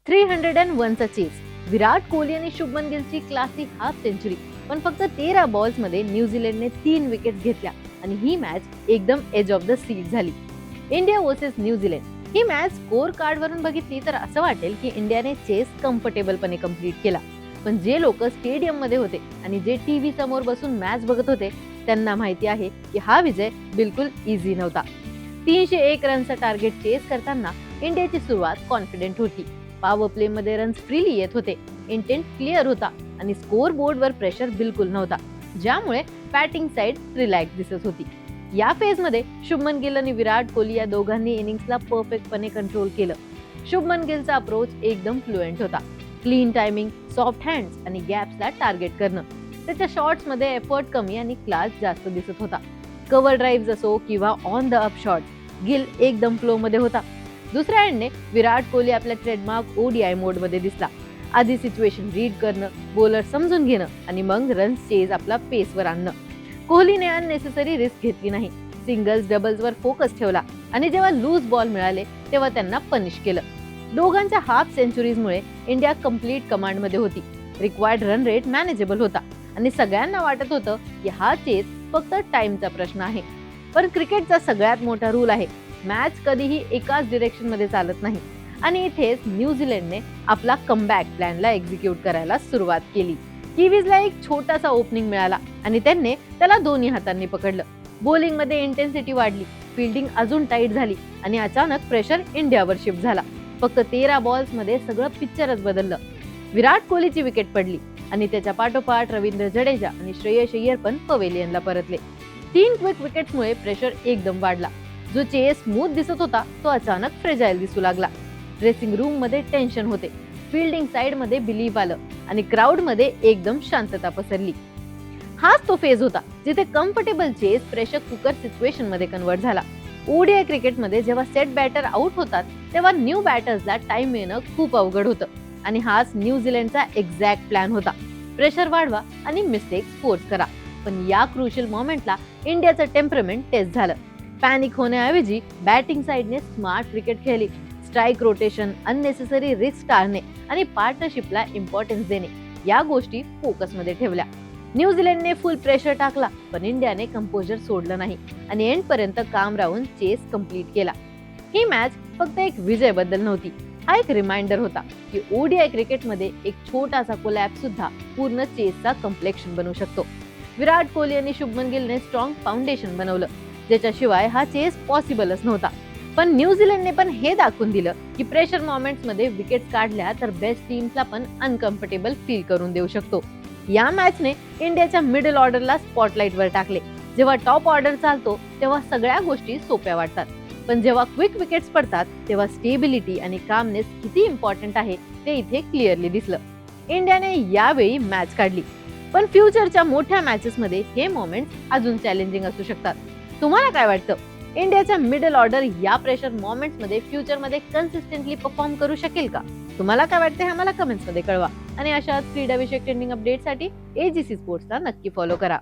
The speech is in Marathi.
301 चा चेस, विराट कोहली आणि शुभमन गिलची क्लासिक हाफ सेंचुरी. पण फक्त 13 बॉल्स मध्ये न्यूझीलंडने 3 विकेट्स घेतल्या आणि ही मॅच एकदम एज ऑफ द सीट झाली. इंडिया वर्सेस न्यूझीलंड ही मॅच स्कोर कार्ड वरून बघितली तर असं वाटेल की इंडियाने चेस कम्फर्टेबलपणे कंप्लीट केला. पण जे लोक स्टेडियम मध्ये होते आणि जे टीव्ही समोर बसून मॅच बघत होते त्यांना माहिती आहे की हा विजय बिलकुल इझी नव्हता. 301 रनचा टार्गेट चेस करताना इंडियाची सुरुवात कॉन्फिडेंट होती. पॉवर प्ले मध्ये रन्स फ्रीली येत होते, इंटेंट क्लिअर होता आणि स्कोर बोर्डवर प्रेशर बिलकुल नव्हता, ज्यामुळे बॅटिंग साइड रिलॅक्स दिसत होती. या फेज मध्ये शुभमन गिल आणि विराट कोहली या दोघांनी इनिंग्सला परफेक्टपणे कंट्रोल केलं. शुभमन गिलचा अप्रोच एकदम फ्लुएंट होता. क्लीन टायमिंग, सॉफ्ट हँड्स आणि गॅप्सला टार्गेट करणं. त्याच्या शॉट्स मध्ये एफर्ट कमी आणि क्लास जास्त दिसत होता. कव्हर ड्राईव्ह असो किंवा on the up shot, gill एकदम फ्लो मध्ये होता. दुसऱ्या एंडने विराट कोहली आपल्या ट्रेडमार्क ओडीआय मोड मध्ये दिसला. आधी सिच्युएशन रीड करणं, बॉलर समजून घेणं आणि मग रन्स चेज आपला पेसवर आणणं. कोहलीने अननेसेसरी रिस्क घेतली नाही. सिंगल्स डबल्सवर फोकस ठेवला आणि जेव्हा लूज बॉल मिळाले तेव्हा त्यांना पनिश केलं. दोघांच्या हाफ सेंचुरीजमुळे इंडिया कंप्लीट कमांड मध्ये होती. रिक्वायर्ड रन रेट मॅनेजेबल होता आणि सगळ्यांना वाटत होतं की हा चेस फक्त टाइमचा प्रश्न आहे. पण क्रिकेटचा सगळ्यात मोठा रूल आहे, मॅच कधीही एकाच डिरेक्शन मध्ये चालत नाही आणि इथेच न्यूझीलंडने आपला कमबॅक प्लॅनला एक्झिक्यूट करायला सुरुवात केली. किवीजला एक छोटासा ओपनिंग मिळाला आणि त्यांनी त्याला दोन्ही हातांनी पकडलं. बॉलिंग मध्ये इंटेन्सिटी वाढली, फील्डिंग अजून टाईट झाली आणि अचानक प्रेशर इंडियावर शिफ्ट झाला. फक्त 13 बॉल्स मध्ये सगळं पिक्चरच बदललं. विराट कोहलीची विकेट पडली आणि त्याच्या पाठोपाठ रवींद्र जडेजा आणि श्रेयस अय्यर पण पवेलियनला परतले. 3 क्विक विकेट्समुळे प्रेशर एकदम वाढला. जो चेस स्मूथ दिसत होता तो अचानक फ्रेजाईल दिसू लागला. ड्रेसिंग रूम मध्ये टेन्शन होते, फील्डिंग साइड मध्ये बिलीफ आलं आणि क्राऊड मध्ये एकदम शांतता पसरली. हाच तो फेज होता जिथे comfortable chase pressure cooker situation मध्ये कन्वर्ट झाला. ओडीआय क्रिकेटमध्ये जेव्हा सेट बॅटर आउट होतात तेव्हा न्यू बॅटर्सला टाइम मिळणं खूप अवघड होतं आणि हाच न्यूझीलंडचा एक्झॅक्ट प्लॅन होता. प्रेशर वाढवा आणि मिस्टेक्स फोर्स करा. पण या क्रुशियल मोमेंटला इंडियाचं टेम्परमेंट टेस्ट झालं. पॅनिक होण्याऐवजी बॅटिंग साइडने स्मार्ट क्रिकेट खेळली. स्ट्राइक रोटेशन, अननेसेसरी रिस्क टाळणे आणि पार्टनरशिपला इम्पॉर्टन्स देणे या गोष्टी फोकसमध्ये ठेवल्या. न्यूझीलंडने फुल प्रेशर टाकला पण इंडियाने कंपोजर सोडलं नाही आणि एंड पर्यंत काम राहून चेस कंप्लीट केला. ही मॅच फक्त एक विजय बद्दल नव्हती, हा एक रिमाइंडर होता की ओडीआय क्रिकेटमध्ये एक छोटासा कोलॅप्स सुद्धा पूर्ण चेसचा कम्प्लेक्शन बनवू शकतो. विराट कोहली आणि शुभमन गिलने स्ट्रॉंग फाउंडेशन बनवलं, ज्याच्याशिवाय हा चेस पॉसिबलच नव्हता. पण न्यूझीलंडने पण हे दाखवून दिलं की प्रेशर मोमेंट्स मध्ये विकेट्स काढल्या तर बेस्ट टीम्सला पण अनकम्फर्टेबल फील करून देऊ शकतो. या मॅचने इंडियाच्या मिडल ऑर्डरला स्पॉटलाइट वर टाकले. जेव्हा टॉप ऑर्डर चालतो तेव्हा सगळ्या गोष्टी सोप्या वाटतात, पण जेव्हा क्विक विकेट्स पडतात तेव्हा स्टेबिलिटी आणि कामनेस किती इम्पॉर्टंट आहे ते इथे क्लिअरली दिसलं. इंडियाने यावेळी मॅच काढली, पण फ्युचरच्या मोठ्या मॅचेस मध्ये हे मोमेंट्स अजून चॅलेंजिंग असू शकतात. तुम्हाला काय वाटतं, इंडियाचा मिडल ऑर्डर या प्रेशर मोमेंट्स मध्ये फ्युचर मध्ये कन्सिस्टंटली परफॉर्म करू शकेल का? तुम्हाला काय वाटतं हे आम्हाला कमेंट्स मध्ये कळवा आणि अशाच क्रीडा विषयक ट्रेंडिंग अपडेटसाठी एजीसी स्पोर्ट्सला नक्की फॉलो करा.